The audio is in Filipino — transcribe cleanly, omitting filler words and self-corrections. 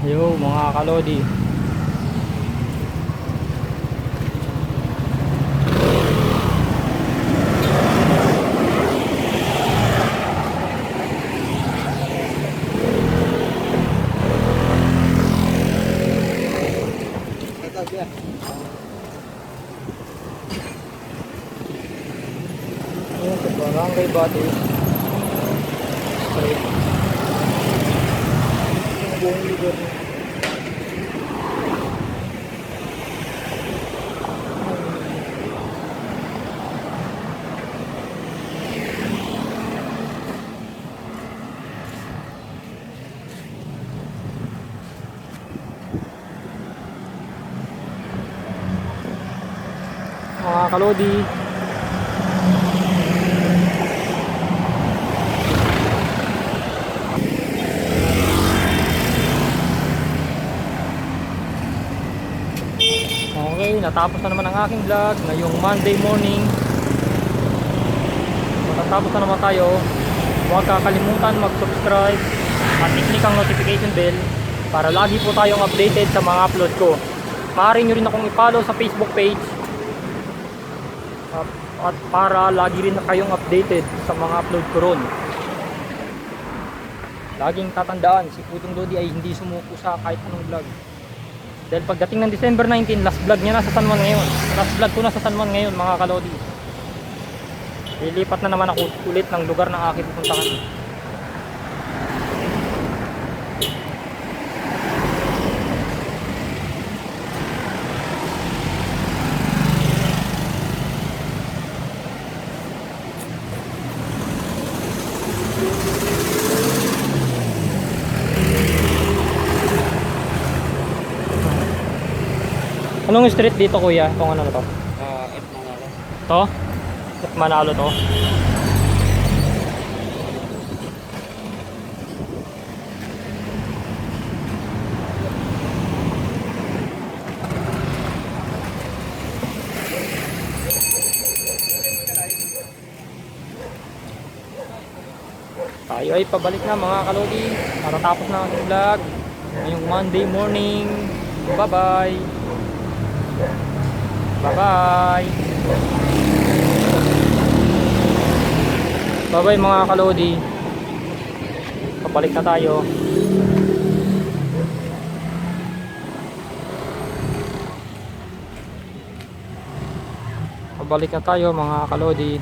Yo mga kalodi. Ayan sa Barangay Bati Street. Ang buong lugar niya. Mga kalodi, okay, natapos na naman ang aking vlog ngayong Monday morning. Matatapos na naman tayo. Huwag kakalimutan mag-subscribe at i-click ang notification bell para lagi po tayong updated sa mga upload ko. Maaari nyo rin akong i-follow sa Facebook page at para lagi rin na kayong updated sa mga upload ko ron. Laging tatandaan, si Putong Lodi ay hindi sumuko sa kahit anong vlog. Dahil pagdating ng December 19, last vlog niya na sa San Juan ngayon. Last vlog ko na sa San Juan ngayon mga kalodi. Lilipat na naman ako ulit ng lugar na aking pupuntahan. Anong street dito kuya? Itong ano na to? F Manalo. To? At Manalo to? Tayo ay pabalik na mga kalodi. Para tapos na ang vlog ngayong Monday morning. Bye bye. Bye bye. Bye bye mga kalodi. Pabalik na tayo. Pabalik na tayo mga kalodi.